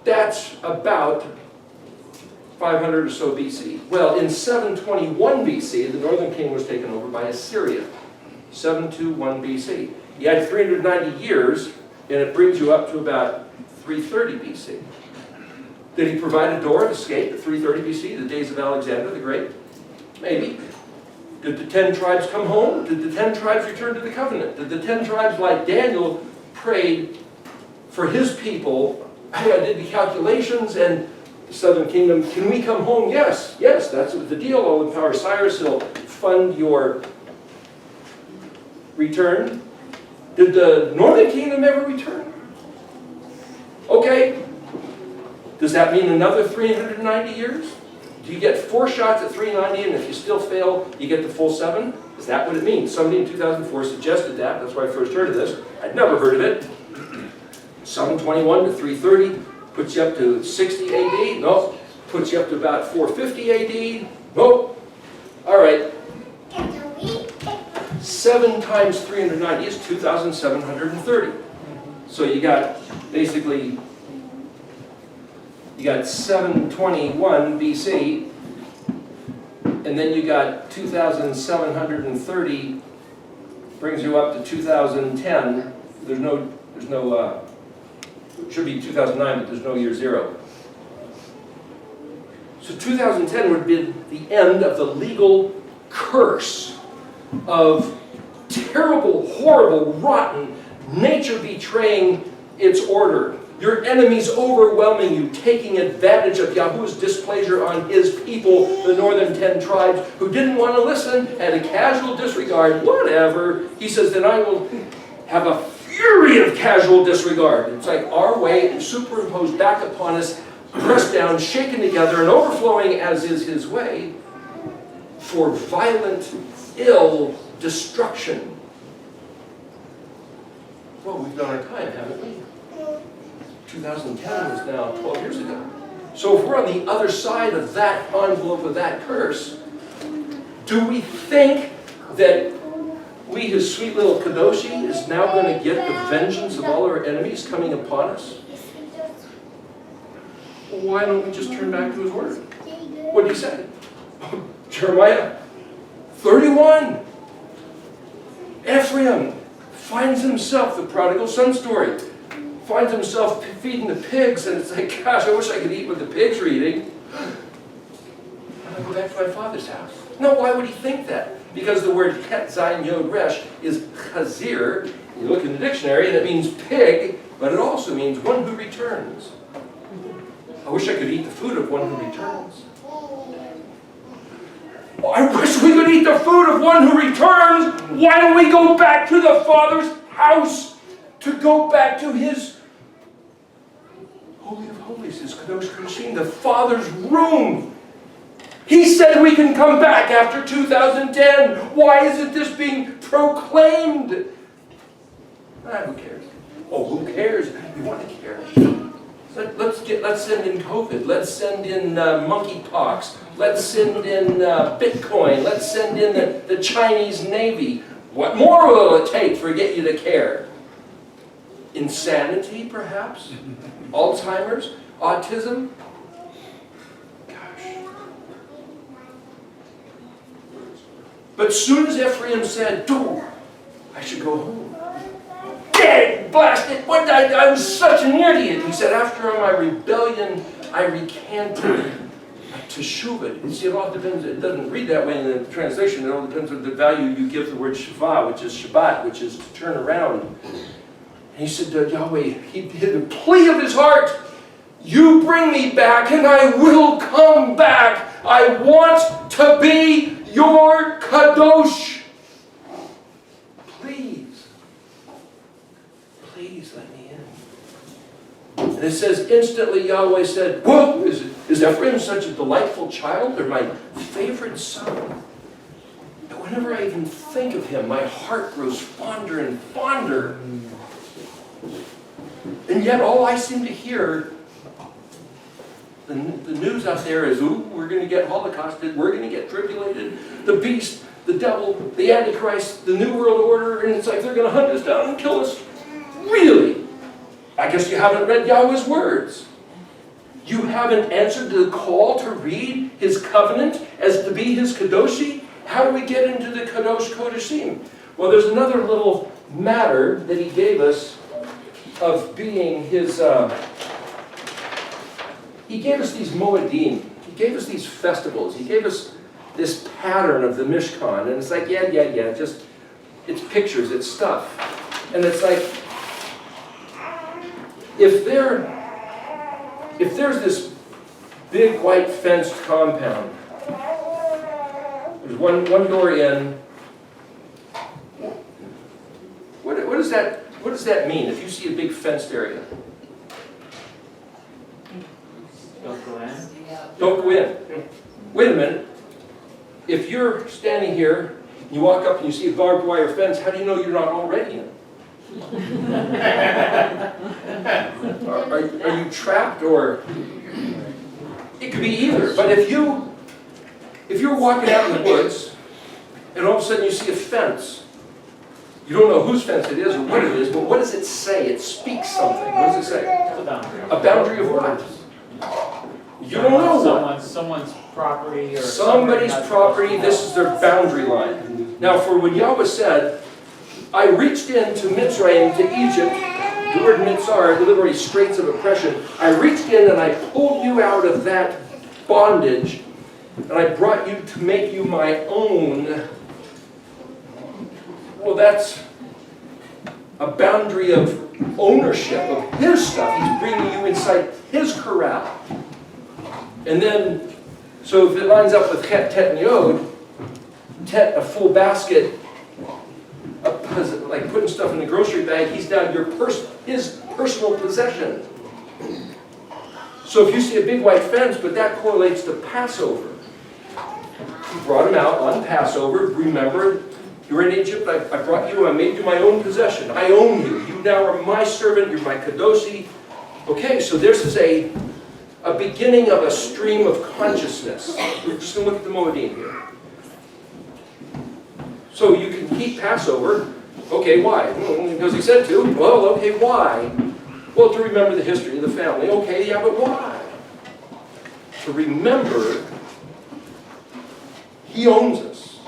That's about 500 or so BC. Well, in 721 BC, the northern kingdom was taken over by Assyria. 721 BC. You add 390 years, and it brings you up to about 330 BC. Did he provide a door of escape at 330 BC, the days of Alexander the Great? Maybe. Did the 10 tribes come home? Did the 10 tribes return to the covenant? Did the 10 tribes, like Daniel, prayed for his people? I did the calculations, and the southern kingdom, can we come home? Yes, yes, that's the deal. I'll empower Cyrus, he'll fund your return. Did the northern kingdom ever return? Okay. Does that mean another 390 years? Do you get 4 shots at 390, and if you still fail, you get the full 7? Is that what it means? Somebody in 2004 suggested that. That's why I first heard of this. I'd never heard of it. 721 to 330 puts you up to 60 AD. Nope. Puts you up to about 450 AD. Nope. All right. 7 times 390 is 2,730. So you got basically, you got 721 BC, and then you got 2,730 brings you up to 2010. There's no, it should be 2009, but there's no year 0. So 2010 would be the end of the legal curse of terrible, horrible, rotten, nature betraying its order. Your enemies overwhelming you, taking advantage of Yahweh's displeasure on his people, the northern 10 tribes, who didn't want to listen, had a casual disregard, whatever. He says, then I will have a fury of casual disregard. It's like our way superimposed back upon us, pressed down, shaken together, and overflowing as is his way for violent, ill destruction. Well, we've done our time, haven't we? 2010 was now 12 years ago. So if we're on the other side of that envelope of that curse, do we think that we, his sweet little Kadoshi, is now going to get the vengeance of all our enemies coming upon us? Well, why don't we just turn back to his word? What did he say? Jeremiah 31. Ephraim finds himself, the prodigal son story, finds himself feeding the pigs, and it's like, gosh, I wish I could eat what the pigs are eating. I'll go back to my father's house. No, why would he think that? Because the word Het Zayin Yod Resh is chazir. You look in the dictionary, and it means pig, but it also means one who returns. I wish I could eat the food of one who returns. I wish we could eat the food of one who returns. Why don't we go back to the Father's house? To go back to his Holy of Holies, his Kadosh Kodashim, the Father's room. He said we can come back after 2010. Why isn't this being proclaimed? Who cares? Oh, who cares? We want to care. Let's send in COVID. Let's send in monkeypox. Let's send in Bitcoin. Let's send in the Chinese Navy. What more will it take for get you to care? Insanity, perhaps? Alzheimer's? Autism? Gosh. But soon as Ephraim said, I should go home. Dead, blasted, I was such an idiot. He said, after my rebellion, I recanted teshuvah. You see, it all depends, it doesn't read that way in the translation. It all depends on the value you give the word Shavah, which is Shabbat, which is to turn around. And he said to Yahweh, he did the plea of his heart, you bring me back and I will come back. I want to be your Kadosh. Please. Please let me in. And it says, instantly Yahweh said, whoa, is Ephraim such a delightful child? They're my favorite son. And whenever I even think of him, my heart grows fonder and fonder. And yet all I seem to hear, the news out there is, ooh, we're going to get holocausted, we're going to get tribulated, the beast, the devil, the Antichrist, the New World Order, and it's like they're going to hunt us down and kill us. Really? I guess you haven't read Yahweh's words. You haven't answered the call to read his covenant as to be his Kadoshi? How do we get into the Kadosh Kodashim? Well, there's another little matter that he gave us of being his... he gave us these Moedim. He gave us these festivals. He gave us this pattern of the Mishkan. And it's like, yeah, just, it's pictures, it's stuff. And it's like, if there's this big white fenced compound, there's one door in, what does that mean if you see a big fenced area? Don't go in. Don't go in. Wait a minute. If you're standing here, you walk up and you see a barbed wire fence, how do you know you're not already in? Are you trapped, or it could be either. But if you're walking out in the woods and all of a sudden you see a fence, you don't know whose fence it is or what it is, but what does it say? It speaks something. What does it say? A boundary of what? You don't know what. Someone's property or somebody's property. This is their boundary line. Now, for when Yahweh said, I reached into Mitzrayim, to Egypt, the word Mitzar, literally straits of oppression. I reached in and I pulled you out of that bondage, and I brought you to make you my own. Well, that's a boundary of ownership of his stuff. He's bringing you inside his corral. And then, so if it lines up with Chet, Tet, and Yod, Tet, a full basket, like putting stuff in the grocery bag, he's now his personal possession. So if you see a big white fence, but that correlates to Passover. He brought him out on Passover. Remember, you're in Egypt, I brought you, I made you my own possession. I own you. You now are my servant, you're my Kadoshi. Okay, so this is a beginning of a stream of consciousness. We're just going to look at the Moedim here. So you can keep Passover. Okay, why? Because he said to. Well, okay, why? Well, to remember the history of the family. Okay, yeah, but why? To remember he owns us.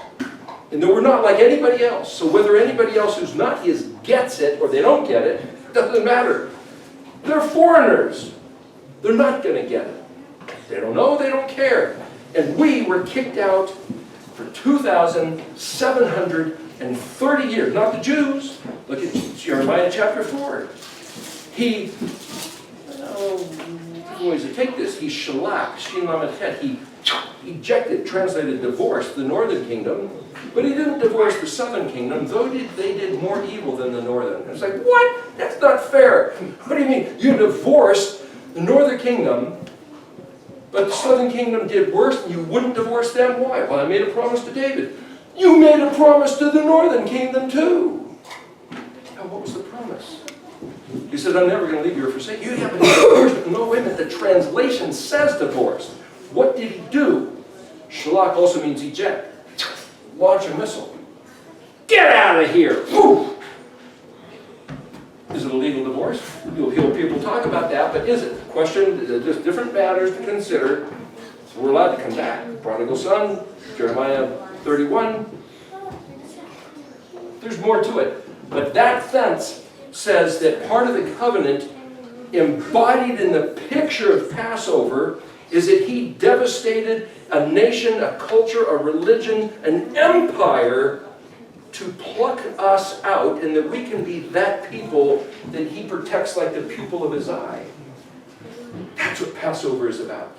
And that we're not like anybody else. So whether anybody else who's not his gets it or they don't get it, doesn't matter. They're foreigners. They're not going to get it. They don't know, they don't care. And we were kicked out for 2,730 years. Not the Jews. Look at Jeremiah chapter 4. He, take this, he shalak, shin lamed chet, he ejected, translated divorced the northern kingdom, but he didn't divorce the southern kingdom, though they did more evil than the northern. It's like, what? That's not fair. What do you mean? You divorced the northern kingdom, but the southern kingdom did worse, and you wouldn't divorce them? Why? Well, I made a promise to David. You made a promise to the northern kingdom too. Now, what was the promise? He said, I'm never going to leave you or forsake you. Yeah, but no, wait a minute. The translation says divorce. What did he do? Shalak also means eject. Launch a missile. Get out of here! Woo! Is it a legal divorce? You'll hear people talk about that, but is it? Question, there's different matters to consider. So we're allowed to come back. Prodigal son, Jeremiah 31. There's more to it. But that fence says that part of the covenant embodied in the picture of Passover is that he devastated a nation, a culture, a religion, an empire to pluck us out, and that we can be that people that he protects like the pupil of his eye. That's what Passover is about.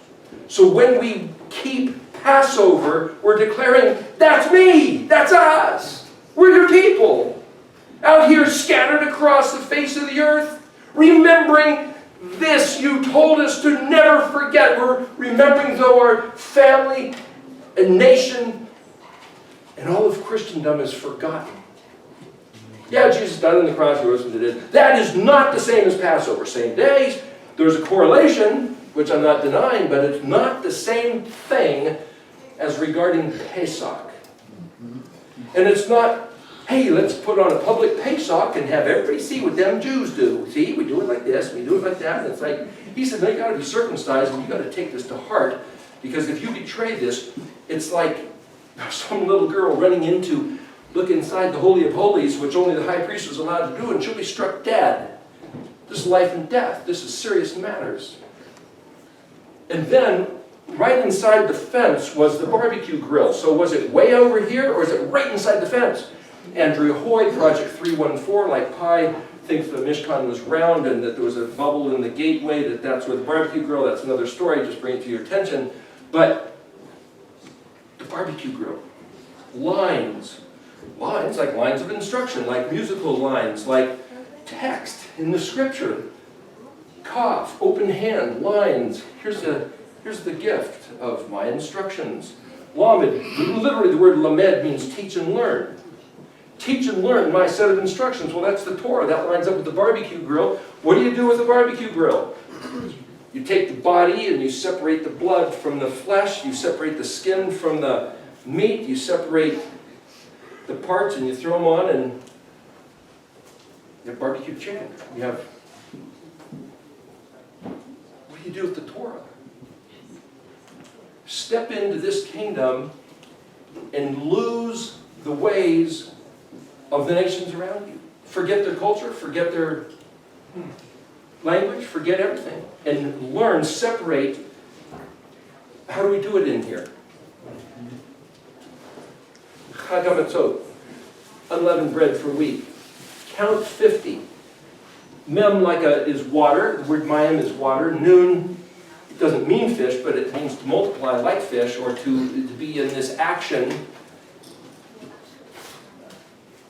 So when we keep Passover, we're declaring, that's me, that's us. We're your people. Out here scattered across the face of the earth, remembering this you told us to never forget. We're remembering though our family and nation and all of Christendom is forgotten. Yeah, Jesus died on the cross, he rose from the dead. That is not the same as Passover. Same days. There's a correlation, which I'm not denying, but it's not the same thing as regarding Pesach. And it's not hey, let's put on a public Pesach and have everybody see what them Jews do. See, we do it like this, we do it like that. And it's like, he said, no, you got to be circumcised and you got to take this to heart, because if you betray this, it's like some little girl running into, look inside the Holy of Holies, which only the high priest was allowed to do, and she'll be struck dead. This is life and death. This is serious matters. And then, right inside the fence was the barbecue grill. So was it way over here, or is it right inside the fence? Andrew Hoy, Project 314, like Pi, thinks the Mishkan was round and that there was a bubble in the gateway, that's where the barbecue grill, that's another story, just bring it to your attention. But the barbecue grill, lines like lines of instruction, like musical lines, like text in the scripture, cough, open hand, lines, here's the gift of my instructions. Lamed, literally the word lamed means teach and learn. Teach and learn my set of instructions. Well, that's the Torah. That lines up with the barbecue grill. What do you do with the barbecue grill? You take the body and you separate the blood from the flesh. You separate the skin from the meat. You separate the parts and you throw them on, and you have barbecued chicken. You have... What do you do with the Torah? Step into this kingdom and lose the ways of the nations around you. Forget their culture, forget their language, forget everything. And learn, separate. How do we do it in here? Chag HaMatzot, unleavened bread for a week. Count 50. Mem is water, the word mayim is water. Nun, it doesn't mean fish, but it means to multiply like fish, or to be in this action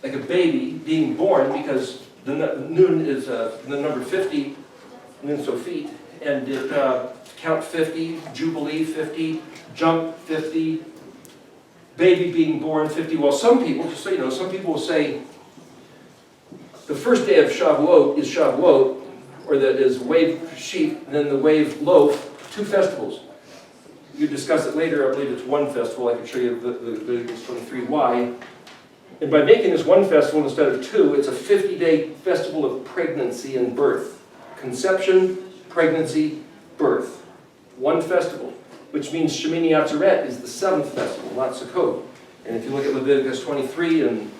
like a baby being born, because the nun is the number 50, nun so feet, and it count 50, jubilee 50, jump 50, baby being born 50. Well, some people, just so you know, some people will say the first day of Shavuot is Shavuot, or that is wave sheep, and then the wave loaf, 2 festivals. You discuss it later. I believe it's 1 festival. I can show you the 23 why. And by making this 1 festival instead of 2, it's a 50-day festival of pregnancy and birth. Conception, pregnancy, birth. 1 festival, which means Shemini Atzeret is the 7th festival, not Sukkot. And if you look at Leviticus 23 and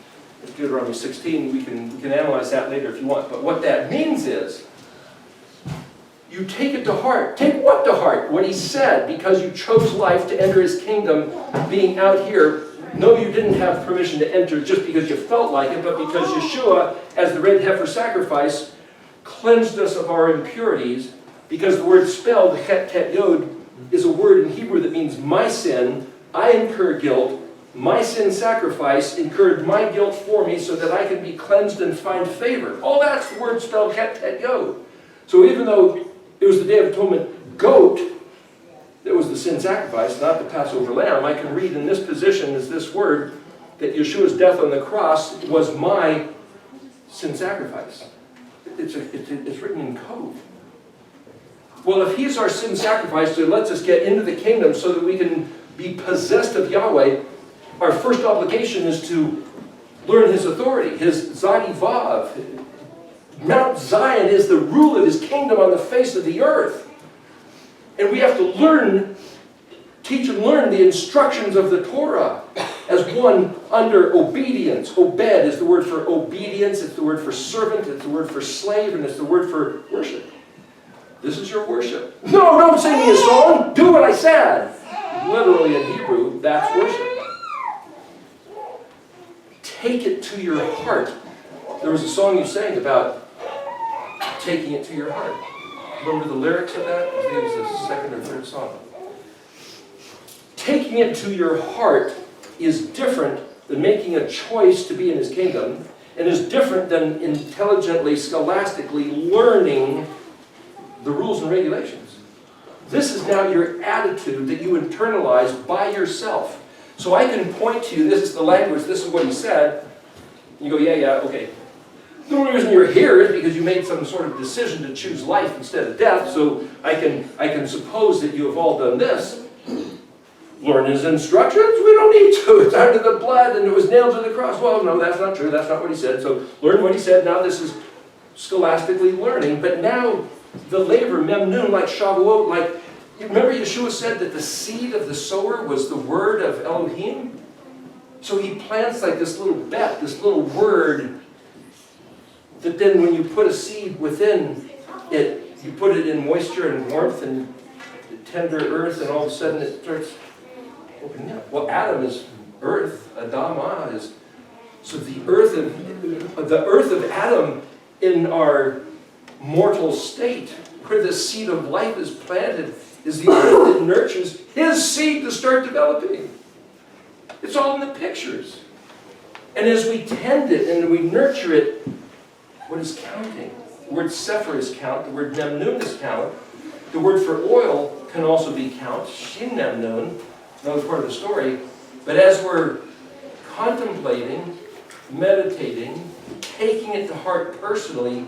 Deuteronomy 16, we can analyze that later if you want. But what that means is, you take it to heart. Take what to heart? What he said, because you chose life to enter his kingdom, being out here. No, you didn't have permission to enter just because you felt like it, but because Yeshua, as the red heifer sacrifice, cleansed us of our impurities, because the word spelled, chet tet yod, is a word in Hebrew that means my sin. I incur guilt. My sin sacrifice incurred my guilt for me so that I could be cleansed and find favor. All that's the word spelled chet tet yod. So even though it was the Day of Atonement goat that was the sin sacrifice, not the Passover lamb, I can read in this position as this word that Yeshua's death on the cross was my sin sacrifice. It's written in code. Well, if he's our sin sacrifice that lets us get into the kingdom so that we can be possessed of Yahweh, our first obligation is to learn his authority, his Zadi Vav. Mount Zion is the rule of his kingdom on the face of the earth. And we have to learn, teach and learn the instructions of the Torah as one under obedience. Obed is the word for obedience, it's the word for servant, it's the word for slave, and it's the word for worship. This is your worship. No, don't sing me a song. Do what I said. Literally in Hebrew, that's worship. Take it to your heart. There was a song you sang about taking it to your heart. Remember the lyrics of that? I think it was the second or third song. Taking it to your heart is different than making a choice to be in his kingdom, and is different than intelligently, scholastically learning the rules and regulations. This is now your attitude that you internalize by yourself. So I can point to you, this is the language, this is what he said. You go, yeah, okay. The only reason you're here is because you made some sort of decision to choose life instead of death, so I can suppose that you have all done this. learn his instructions? We don't need to. It's under the blood and it was nailed to the cross. Well, no, that's not true. That's not what he said. So learn what he said. Now this is scholastically learning. But now the labor, memnun, like Shavuot, like, you remember Yeshua said that the seed of the sower was the word of Elohim? So he plants like this little bet, this little word, that then when you put a seed within it, you put it in moisture and warmth and tender earth, and all of a sudden it starts opening up. Well, Adam is earth, Adamah is, so the earth of Adam in our mortal state, where the seed of life is planted, is the earth that nurtures his seed to start developing. It's all in the pictures. And as we tend it and we nurture it, what is counting? The word sefer is count, the word memnun is count. The word for oil can also be count, shin memnun, another part of the story. But as we're contemplating, meditating, taking it to heart personally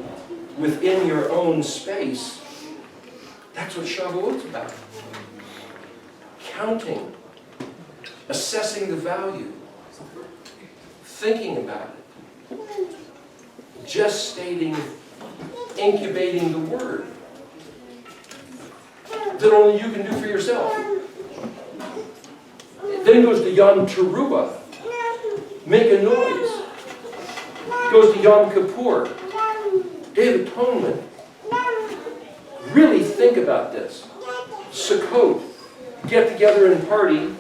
within your own space, that's what Shavuot's about. Counting, assessing the value, thinking about it, gestating, incubating the word that only you can do for yourself. Then goes to Yom Teruah, make a noise. Goes to Yom Kippur, Day of Atonement. Really think about this. Sukkot, get together and party,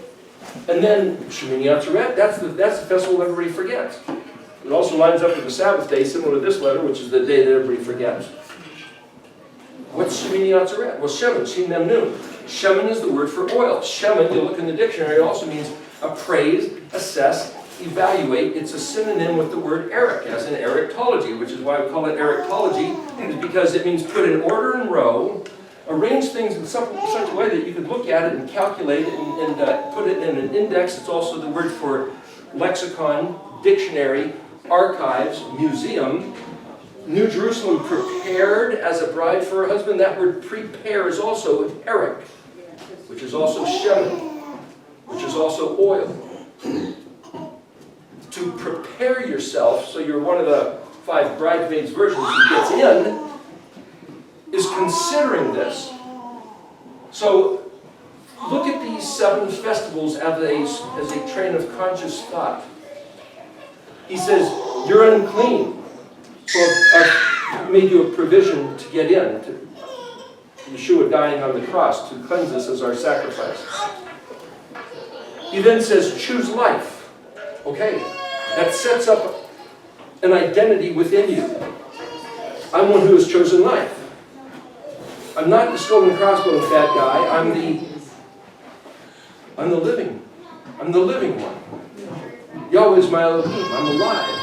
and then Shemini Atzeret, that's the festival everybody forgets. It also lines up with the Sabbath day, similar to this letter, which is the day that everybody forgets. What's Shemini Atzeret? Well, Shemin, Shin Memnun. Shemin is the word for oil. Shemin, you look in the dictionary, it also means appraise, assess, evaluate. It's a synonym with the word Erik, as in Eriktology, which is why we call it Eriktology, is because it means put in order and row, arrange things in such a way that you could look at it and calculate it and put it in an index. It's also the word for lexicon, dictionary, archives, museum. New Jerusalem prepared as a bride for her husband. That word prepare is also Erik, which is also Shemin, which is also oil. To prepare yourself, so you're one of the 5 bridesmaids versions who gets in, is considering this. So look at these 7 festivals as a train of conscious thought. He says, you're unclean. So I've made you a provision to get in, to Yeshua dying on the cross to cleanse us as our sacrifice. He then says, choose life. Okay, that sets up an identity within you. I'm one who has chosen life. I'm not the skull and crossbones bad guy. I'm the living one. Yahweh is my Elohim. I'm alive.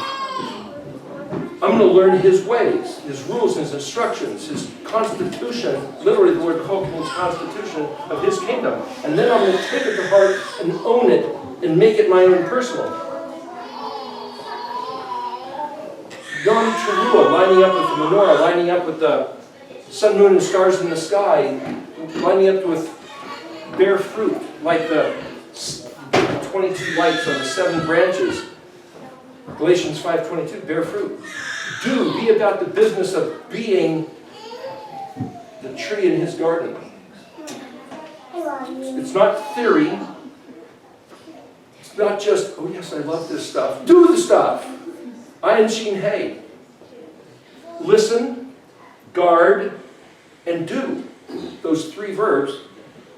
I'm going to learn His ways, His rules, His instructions, His constitution, literally the word chok means constitution of His kingdom. And then I'm going to take it to heart and own it and make it my own personal. Yom Teruah, lining up with the menorah, lining up with the sun, moon, and stars in the sky, lining up with bear fruit, like the 22 lights on the 7 branches. Galatians 5:22, bear fruit. Be about the business of being the tree in His garden. It's not theory. It's not just, oh yes, I love this stuff. Do the stuff. Ayin Shin Hey. Listen, guard, and do. Those 3 verbs.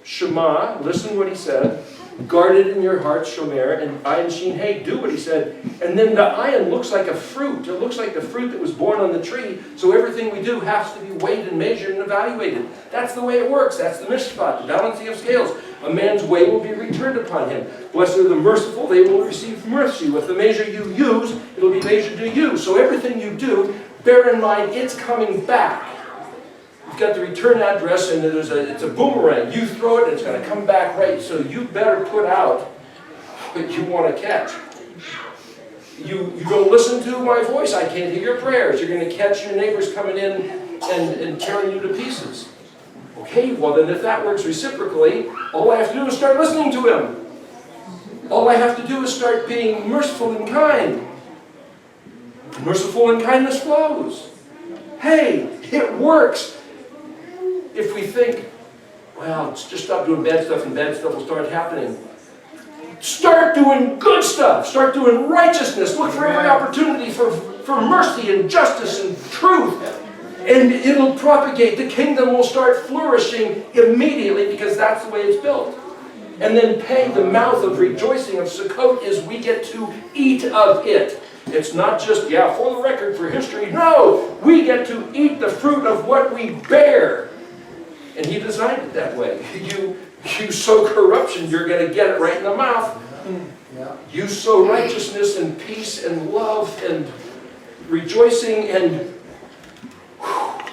Shema, listen what He said. Guard it in your heart, shomer, and ayin shin hey, do what He said. And then the ayin looks like a fruit. It looks like the fruit that was born on the tree. So everything we do has to be weighed and measured and evaluated. That's the way it works. That's the mishpat, the balancing of scales. A man's way will be returned upon him. Blessed are the merciful, they will receive mercy. With the measure you use, it'll be measured to you. So everything you do, bear in mind, it's coming back. You've got the return address, and it's a boomerang. You throw it, and it's going to come back right. So you better put out what you want to catch. You don't listen to my voice, I can't hear your prayers. You're going to catch your neighbors coming in and tearing you to pieces. Okay, well then if that works reciprocally, all I have to do is start listening to him. All I have to do is start being merciful and kind. Merciful and kindness flows. Hey, it works. If we think, well, just stop doing bad stuff and bad stuff will start happening. Start doing good stuff. Start doing righteousness. Look for every opportunity for mercy and justice and truth. And it'll propagate. The kingdom will start flourishing immediately because that's the way it's built. And then the mouth of rejoicing of Sukkot is we get to eat of it. It's not just, yeah, for the record, for history. No, we get to eat the fruit of what we bear. And he designed it that way. You sow corruption, you're going to get it right in the mouth. You sow righteousness and peace and love and rejoicing, and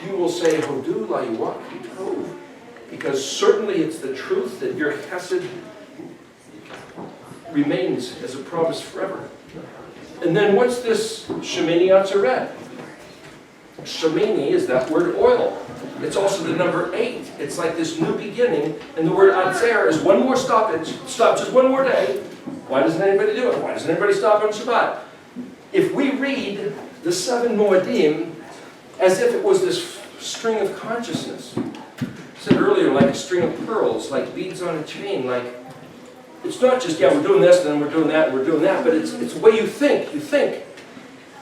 you will say, Hodu la yuaki tov. Because certainly it's the truth that your chesed remains as a promise forever. And then what's this Shemini Atzeret? Shemini is that word oil. It's also the number 8. It's like this new beginning. And the word Atzer is one more stoppage. Stop just one more day. Why doesn't anybody do it? Why doesn't anybody stop on Shabbat? If we read the 7 Moedim as if it was this string of consciousness, I said earlier, like a string of pearls, like beads on a chain, like it's not just, yeah, we're doing this, and then we're doing that, and we're doing that, but it's the way you think. You think,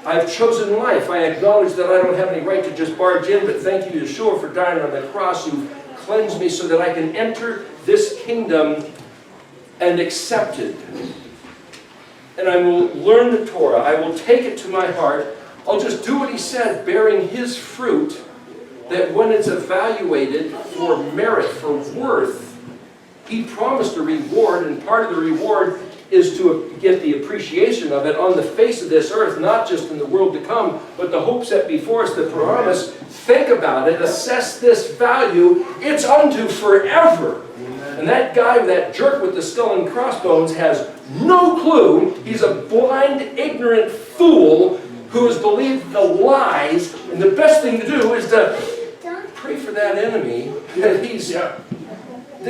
I've chosen life. I acknowledge that I don't have any right to just barge in, but thank you, Yeshua, for dying on the cross. You've cleansed me so that I can enter this kingdom and accept it. And I will learn the Torah. I will take it to my heart. I'll just do what he said, bearing his fruit, that when it's evaluated for merit, for worth, he promised a reward, and part of the reward is to get the appreciation of it on the face of this earth, not just in the world to come, but the hope set before us, the promise. Think about it, assess this value, it's unto forever. And that guy, that jerk with the skull and crossbones, has no clue. He's a blind, ignorant fool who has believed the lies, and the best thing to do is to pray for that enemy that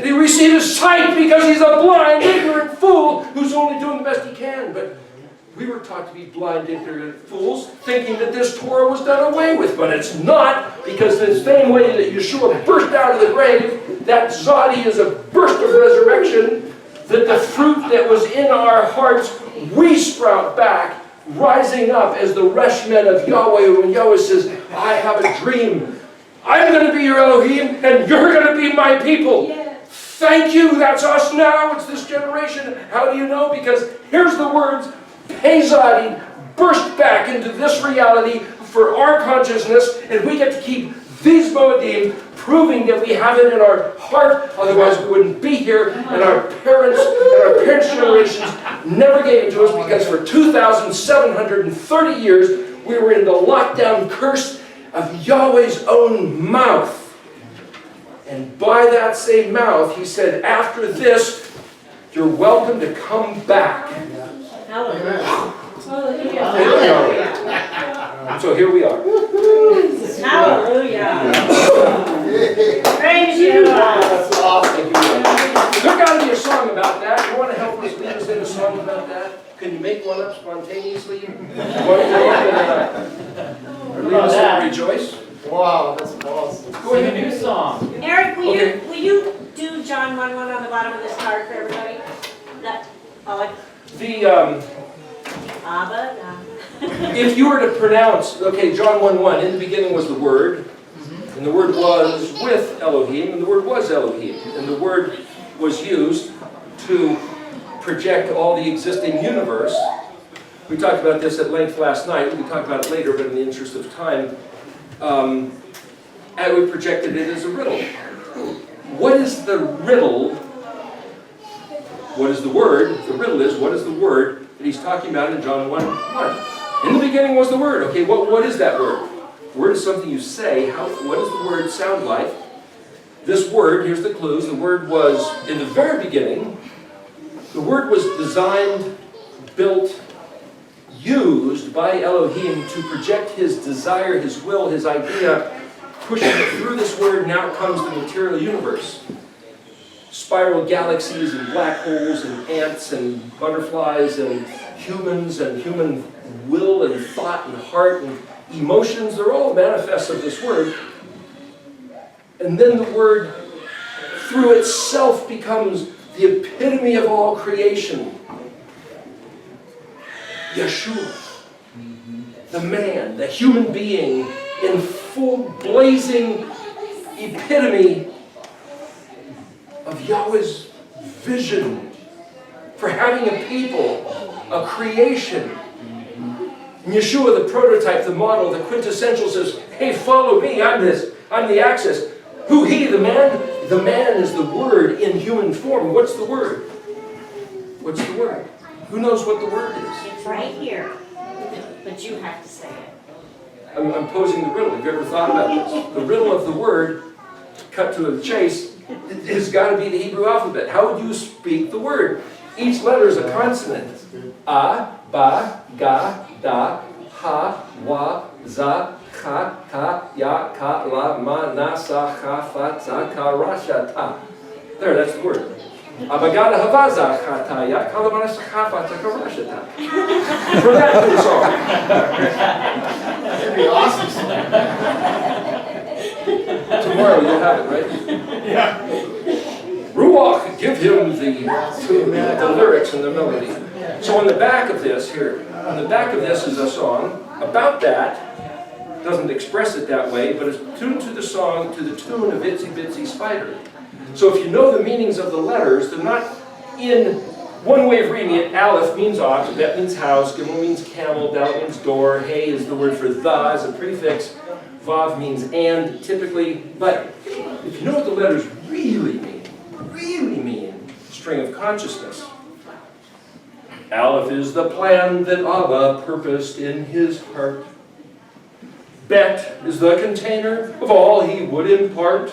he receives sight, because he's a blind, ignorant fool who's only doing the best he can. But we were taught to be blind, ignorant fools, thinking that this Torah was done away with. But it's not, because the same way that Yeshua burst out of the grave, that Zadi is a burst of resurrection, that the fruit that was in our hearts, we sprout back, rising up as the Reshmen of Yahweh, when Yahweh says, I have a dream. I'm going to be your Elohim, and you're going to be my people. Yeah. Thank you, that's us now, it's this generation. How do you know? Because here's the words, Pezadi burst back into this reality for our consciousness, and we get to keep these Moedim, proving that we have it in our heart, otherwise we wouldn't be here, and our parents' generations never gave it to us, because for 2,730 years we were in the lockdown curse of Yahweh's own mouth. And by that same mouth, he said, after this, you're welcome to come back. Hallelujah. Hallelujah. So here we are. Hallelujah. Praise you. That's awesome. There got to be a song about that. You want to help us lead us in a song about that? Can you make one up spontaneously? Lead us in Rejoice? Wow, that's awesome. Go Sing a ahead. new song. Eric, will Okay. you do John 1:1 on the bottom of this card for everybody? That, The, Abba, if you were to pronounce, okay, John 1:1, in the beginning was the Word, and the Word was with Elohim, and the Word was Elohim, and the Word was used to project all the existing universe. We talked about this at length last night. We can talk about it later, but in the interest of time, and we projected it as a riddle. What is the riddle? What is the word? The riddle is, what is the word that he's talking about in John 1:1? In the beginning was the Word. Okay, what is that word? Word is something you say. What does the word sound like? This word, here's the clues, the word was, in the very beginning, the word was designed, built, used by Elohim to project his desire, his will, his idea, pushing it through this word, and out comes the material universe. spiral galaxies and black holes and ants and butterflies and human will and thought and heart and emotions. They're all manifests of this word. And then the word through itself becomes the epitome of all creation. Yeshua, the man, the human being, in full blazing epitome of Yahweh's vision for having a people, a creation. And Yeshua, the prototype, the model, the quintessential, says, hey, follow me, I'm the access. Who he, the man? The man is the word in human form. What's the word? What's the word? Who knows what the word is? It's right here, but you have to say it. I'm posing the riddle. Have you ever thought about this? The riddle of the word, cut to the chase, has got to be the Hebrew alphabet. How would you speak the word? Each letter is a consonant. A, ba, ga, da, ha, wa, za, cha, ka, ya, ka, la, ma, na, sa, cha, fa, za, ka, ra, sha, ta. There, that's the word. Abagada havaza cha, ta, ya, ka, la, ma, na, sa, cha, fa, za, ka, ra, sha, ta. For that to the song. That'd be awesome. Tomorrow you'll have it, right? Yeah. Ruach, give him the lyrics and the melody. So on the back of this, here, on the back of this is a song about that. Doesn't express it that way, but it's tuned to the song, to the tune of Itsy Bitsy Spider. So if you know the meanings of the letters, they're not in one way of reading it. Aleph means ox, Bet means house, Gimel means camel, Dalet means door, Hey is the word for the as a prefix, Vav means and, typically. But if you know what the letters really mean, string of consciousness. Aleph is the plan that Abba purposed in his heart. Bet is the container of all he would impart.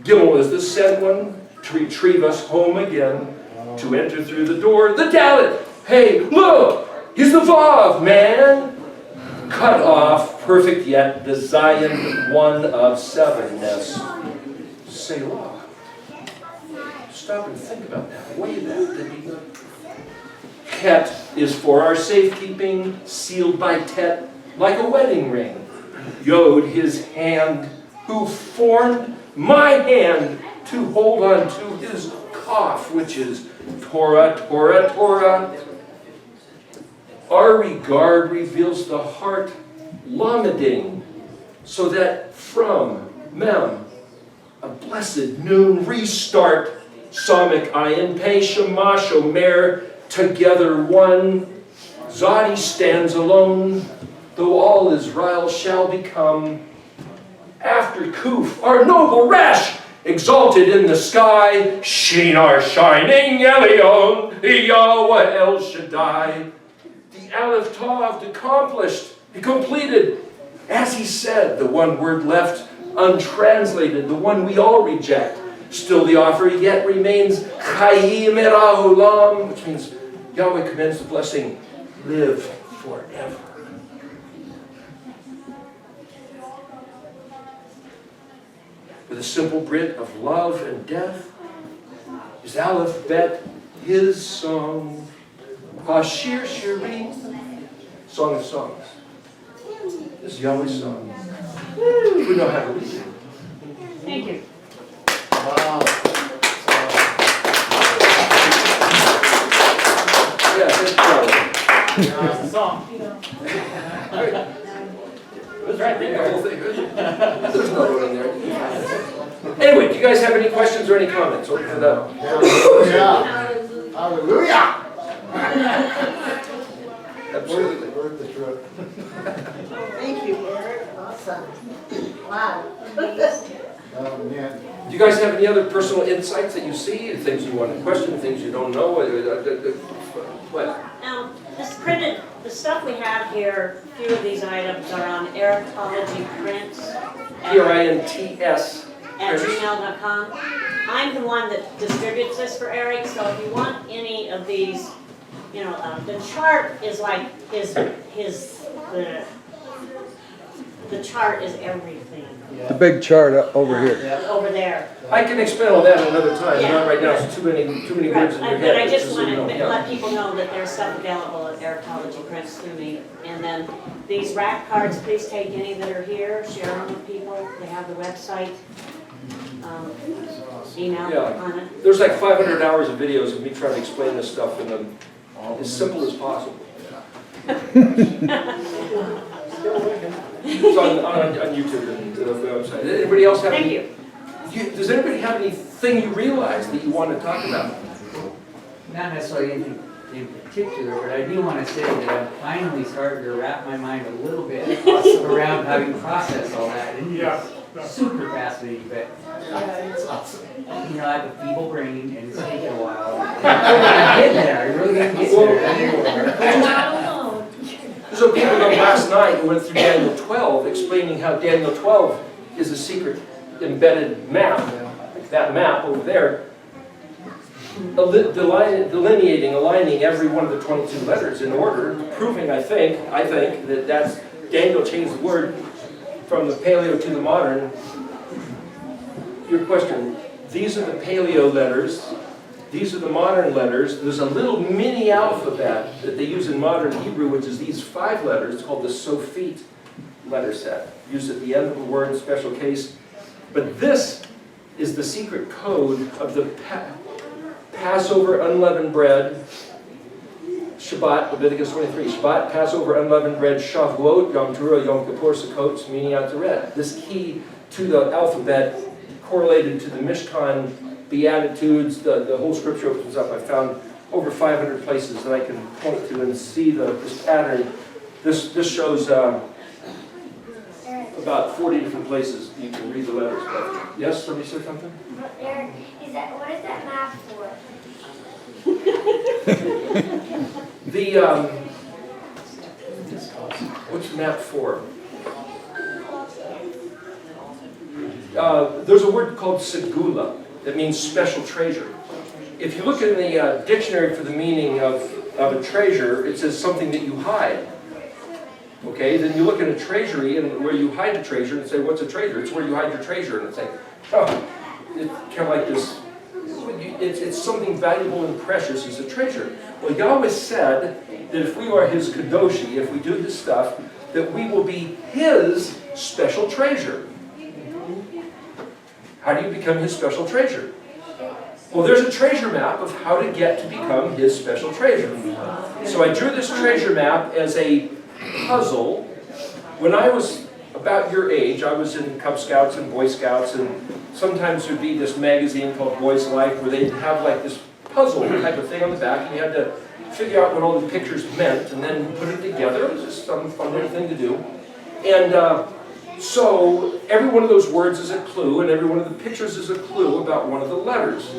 Gimel is the sent one to retrieve us home again, to enter through the door. The Dalet, hey, look, he's the Vav, man. Cut off, perfect yet, the Zion, one of sevenness. Selah. Stop and think about that. Weigh that. Het is for our safekeeping, sealed by Tet, like a wedding ring. Yod, his hand, who formed my hand to hold on to his cough, which is Torah, Torah, Torah. Our regard reveals the heart, Lamading, so that from Mem, a blessed noon restart, Samik Ayin Pei Shema Shomer, together one. Zadi stands alone, though all Israel shall become. After Kuf, our noble Resh, exalted in the sky, Shinar shining Elion, Yahweh El Shaddai. The Aleph Tav accomplished, he completed, as he said, the one word left untranslated, the one we all reject. Still the offer yet remains Chayim Era Olam, which means Yahweh commends the blessing, live forever. With a simple Brit of love and death, is Aleph Bet his song, Hashir Shirim, Song of Songs. This is Yahweh's song. We know how to read it. Thank you. Wow. Yeah, that's Yahweh. That's the song. It was right The there. whole thing, there's no one in there. Anyway, do you guys have any questions or any comments? Open it up. Hallelujah. Hallelujah. Absolutely. Worth the trip. Thank you, Eric. Awesome. Wow. Oh, man. Do you guys have any other personal insights that you see, things you want to question, things you don't know? What? This printed, the stuff we have here, a few of these items are on Eriktology prints P-R-I-N-T-S. at gmail.com. I'm the one that distributes this for Eric, so if you want any of these, you know, the chart is like the chart is everything. The big chart over here. over there. I can explain all that another time, Yeah. not right now, it's too many Right, words in your but head. I just so want you to know, yeah. let people know that there's stuff available at Eriktology Prints through me. And then these rack cards, please take any that are here, share them with people. They have the website, email Yeah. on it. There's like 500 hours of videos of me trying to explain this stuff in them as simple as possible. It's on YouTube and the website. Anybody else have Thank any? you. Does anybody have anything you realize that you want to talk about? Not necessarily anything in particular, but I do want to say that I'm finally starting to wrap my mind a little bit around how you process all that. And it's super fascinating, but you know, I have a feeble brain and it's taken a while. I'm getting there, I really am getting there. So people know last night we went through Daniel 12, explaining how Daniel 12 is a secret embedded map, like that map over there, delineating, aligning every one of the 22 letters in order, proving, I think, that that's, Daniel changed the word from the paleo to the modern. Your question, these are the paleo letters, these are the modern letters. There's a little mini alphabet that they use in modern Hebrew, which is these 5 letters. It's called the Sophite letter set, used at the end of a word, special case. But this is the secret code of the Passover unleavened bread, Shabbat, Leviticus 23. Shabbat, Passover, unleavened bread, Shavuot, Yom Teruah, Yom Kippur, Sukkot, Shmini Atzeret. This key to the alphabet correlated to the Mishkan, Beatitudes, the whole scripture opens up. I found over 500 places that I can point to and see this pattern. This shows about 40 different places you can read the letters. But yes, somebody said something? Eric, what is that map for? What's the map for? There's a word called segula that means special treasure. If you look in the dictionary for the meaning of a treasure, it says something that you hide. Okay, then you look in a treasury and where you hide a treasure and say, what's a treasure? It's where you hide your treasure. And it's like, oh, it's kind of like this. It's something valuable and precious as a treasure. Well, Yahweh said that if we are His kadoshi, if we do His stuff, that we will be His special treasure. How do you become His special treasure? Well, there's a treasure map of how to get to become His special treasure. So I drew this treasure map as a puzzle. When I was about your age, I was in Cub Scouts and Boy Scouts, and sometimes there'd be this magazine called Boy's Life where they'd have like this puzzle type of thing on the back, and you had to figure out what all the pictures meant and then put it together. It was just some fun little thing to do. And so every one of those words is a clue, and every one of the pictures is a clue about one of the letters.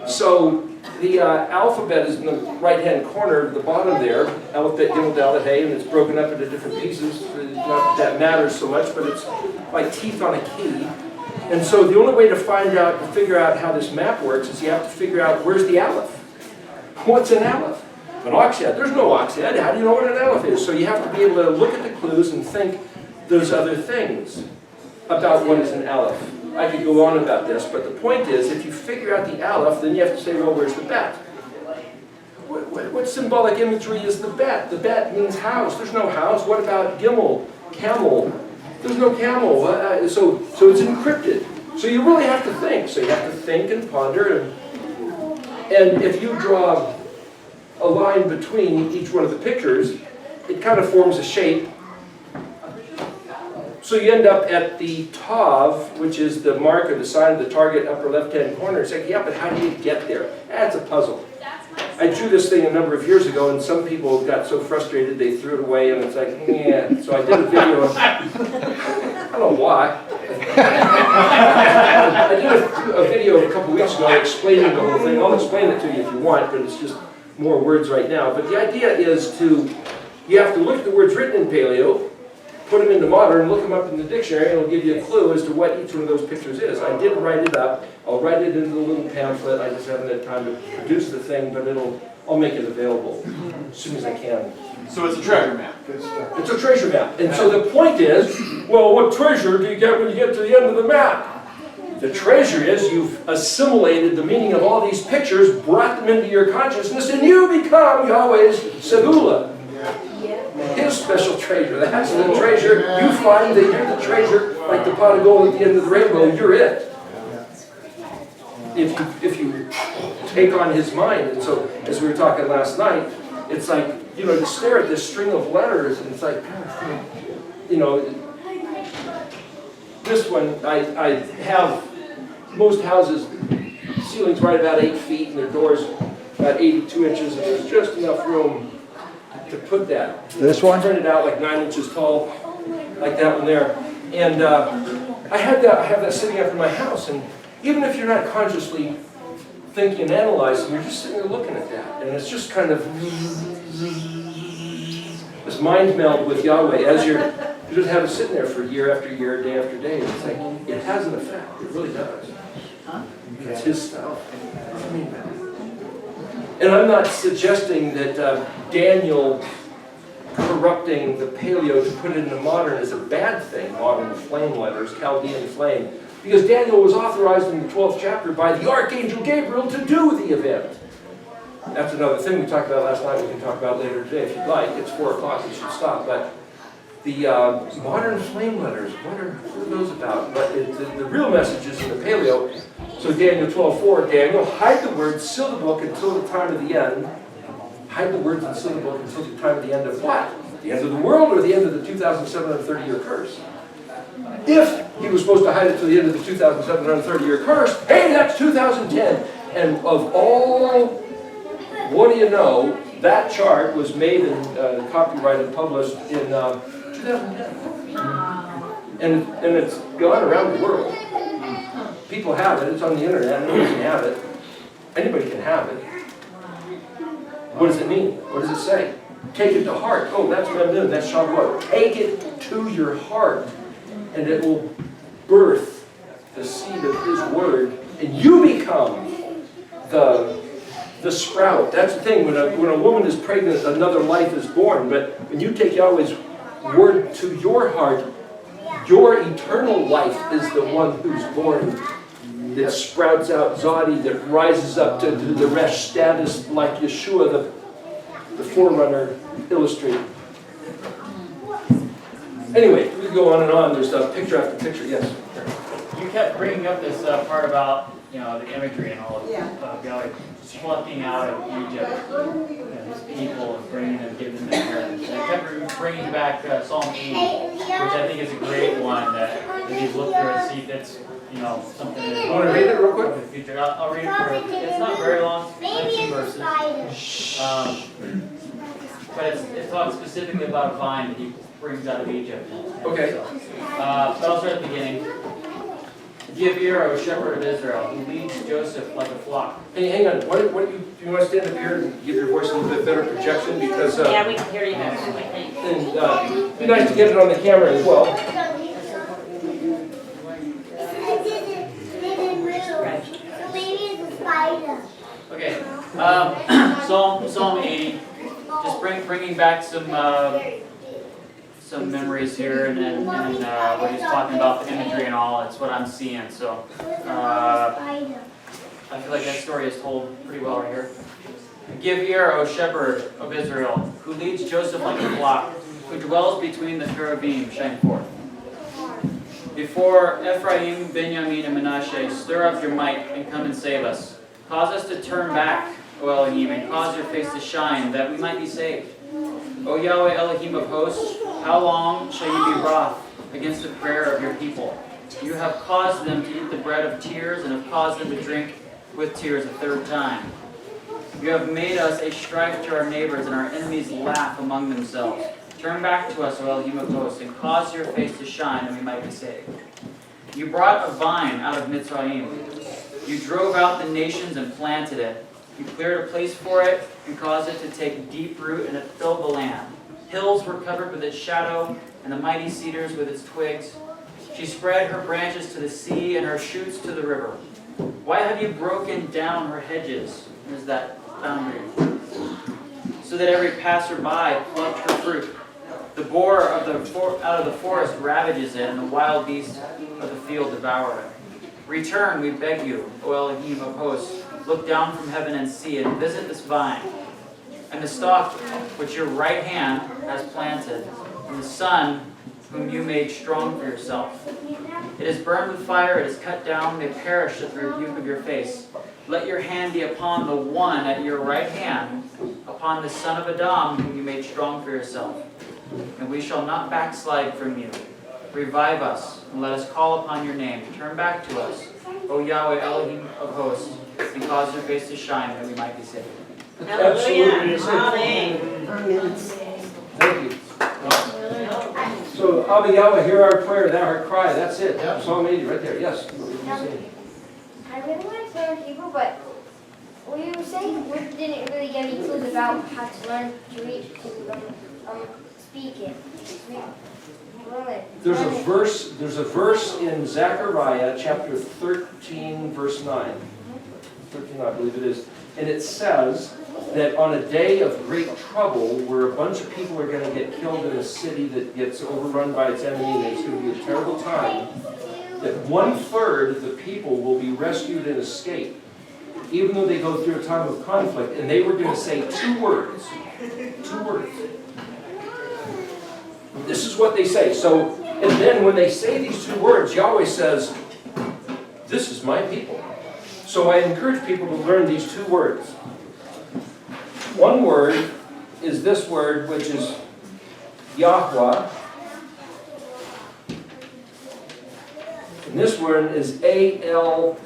So the alphabet is in the right-hand corner at the bottom there, alphabet, gimel, dalet, hey, and it's broken up into different pieces. Not that matters so much, but it's like teeth on a key. And so the only way to figure out how this map works is you have to figure out where's the aleph. What's an aleph? An ox head. There's no ox head. How do you know what an aleph is? So you have to be able to look at the clues and think those other things about what is an aleph. I could go on about this, but the point is, if you figure out the aleph, then you have to say, well, where's the bet? What symbolic imagery is the bet? The bet means house. There's no house. What about gimel? Camel? There's no camel. So it's encrypted. So you really have to think. So you have to think and ponder. And if you draw a line between each one of the pictures, it kind of forms a shape. So you end up at the Tav, which is the mark or the sign of the target upper left-hand corner. It's like, yeah, but how do you get there? That's a puzzle. I drew this thing a number of years ago, and some people got so frustrated they threw it away, and it's like, yeah. So I did a video. I don't know why. I did a video a couple weeks ago explaining the whole thing. I'll explain it to you if you want, but it's just more words right now. But the idea is you have to look at the words written in Paleo, put them into modern, look them up in the dictionary, and it'll give you a clue as to what each one of those pictures is. I did write it up. I'll write it into the little pamphlet. I just haven't had time to produce the thing, but it'll I'll make it available as soon as I can. So it's a treasure map. Good stuff. It's a treasure map. And so the point is, well, what treasure do you get when you get to the end of the map? The treasure is you've assimilated the meaning of all these pictures, brought them into your consciousness, and you become Yahweh's Segula. His special treasure. That's the treasure. You find that you're the treasure, like the pot of gold at the end of the rainbow, you're it. If you take on his mind. And so, as we were talking last night, it's like, you know, you stare at this string of letters, and it's like, you know, this one, I have most houses, ceilings right about 8 feet, and their doors about 82 inches, and there's just enough room to put that. This one? Printed out like 9 inches tall, like that one there. And I have that sitting up in my house, and even if you're not consciously thinking and analyzing, you're just sitting there looking at that, and it's just kind of this mind meld with Yahweh as you just have it sitting there for year after year, day after day. It's like, it has an effect. It really does. It's his stuff. And I'm not suggesting that Daniel corrupting the paleo to put it into modern is a bad thing, modern flame letters, Chaldean flame, because Daniel was authorized in the 12th chapter by the Archangel Gabriel to do the event. That's another thing we talked about last night, we can talk about later today if you'd like. It's 4 o'clock, you should stop. But the modern flame letters, what are those about? But the real message is in the paleo. So Daniel 12:4, Daniel, hide the words, seal the book until the time of the end. Hide the words and seal the book until the time of the end of what? The end of the world or the end of the 2,730-year curse? If he was supposed to hide it to the end of the 2,730-year curse, hey, that's 2010. And of all, what do you know, that chart was made and copyrighted and published in 2010. And it's gone around the world. People have it, it's on the internet, anybody can have it. Anybody can have it. What does it mean? What does it say? Take it to heart. Oh, that's what I'm doing, that's Shavuot. Take it to your heart, and it will birth the seed of his word, and you become the sprout. That's the thing, when a woman is pregnant, another life is born, but when you take Yahweh's word to your heart, your eternal life is the one who's born, that sprouts out Zodi, that rises up to the Resh status like Yeshua, the forerunner, illustrated. Anyway, we go on and on. There's picture after picture. Yes? You kept bringing up this part about, you know, the imagery and all of Yahweh plucking out of Egypt and his people and bringing them, giving them inheritance. And I kept bringing back Psalm 80, which I think is a great one that if you look through and see if it's, you know, something that You want to read it real quick? in the future. I'll read it for you. It's not very long, 19 verses. But it talks specifically about a vine that he brings out of Egypt. Okay. So, but I'll start at the beginning. Give ear, O shepherd of Israel, who leads Joseph like a flock. Hey, hang on. Do you want to stand up here and give your voice a little bit better projection? Because Yeah, we can hear you better, I think. and it'd be nice to get it on the camera as well. Okay. Psalm 80. Just bringing back some memories here, and what he's talking about, the imagery and all. It's what I'm seeing. So I feel like that story is told pretty well right here. Give ear, O shepherd of Israel, who leads Joseph like a flock, who dwells between the cherubim, shine forth. Before Ephraim, Benjamin, and Manasseh, stir up your might and come and save us. Cause us to turn back, O Elohim, and cause your face to shine, that we might be saved. O Yahweh Elohim of hosts, how long shall you be wroth against the prayer of your people? You have caused them to eat the bread of tears, and have caused them to drink with tears a third time. You have made us a strife to our neighbors, and our enemies laugh among themselves. Turn back to us, O Elohim of hosts, and cause your face to shine, that we might be saved. You brought a vine out of Mitzrayim. You drove out the nations and planted it. You cleared a place for it and caused it to take deep root, and it filled the land. Hills were covered with its shadow, and the mighty cedars with its twigs. She spread her branches to the sea and her shoots to the river. Why have you broken down her hedges? There's that boundary. so that every passerby plucked her fruit. The boar out of the forest ravages it, and the wild beasts of the field devour it. Return, we beg you, O Elohim of hosts, look down from heaven and see, and visit this vine, and the stalk which your right hand has planted, and the son whom you made strong for yourself. It is burned with fire, it is cut down, they perish at the rebuke of your face. Let your hand be upon the one at your right hand, upon the son of Adam whom you made strong for yourself. And we shall not backslide from you. Revive us, and let us call upon your name. Turn back to us, O Yahweh Elohim of hosts, and cause your face to shine, that we might be saved. Hallelujah. Amen. Amen. Thank you. So, Abba Yahweh, hear our prayer, thou art cry. That's it. Psalm 80 right there. Yes. I really want to learn Hebrew, but what you were saying didn't really give any clues about how to learn to read, to speak it. There's a verse in Zechariah chapter 13, verse 9. 13, I believe it is. And it says that on a day of great trouble, where a bunch of people are going to get killed in a city that gets overrun by its enemy, and it's going to be a terrible time, that 1/3 of the people will be rescued and escape, even though they go through a time of conflict. And they were going to say 2 words. 2 words. This is what they say. So, and then when they say these 2 words, Yahweh says, this is my people. So I encourage people to learn these 2 words. One word is this word, which is Yahweh. And this word is A-L-H-I.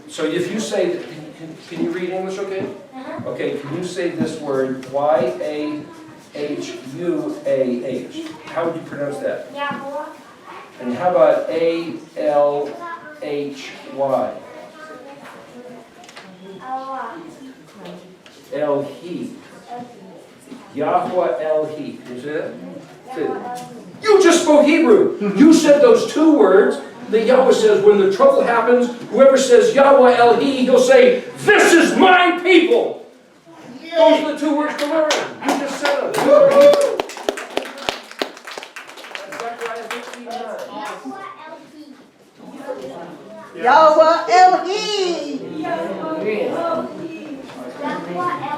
So if you say, can you read English okay? Okay, can you say this word, Y-A-H-U-A-H? How would you pronounce that? Yahweh. And how about A-L-H-Y? Allah. El-He. Yahweh El-He. Can you say that? Say it. You just spoke Hebrew. You said those 2 words. The Yahweh says when the trouble happens, whoever says Yahweh El-He, he'll say, this is my people. Those are the 2 words to learn. You just said them. You are Hebrew. That's Zechariah 15:9. Yahweh Elohim.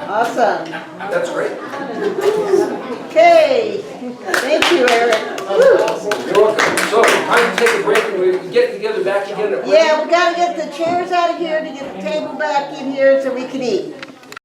Awesome. That's great. Okay. Thank you, Eric. You're welcome. So, time to take a break and we get together back again at Yeah, we gotta get the chairs out of here to get the table back in here so we can eat.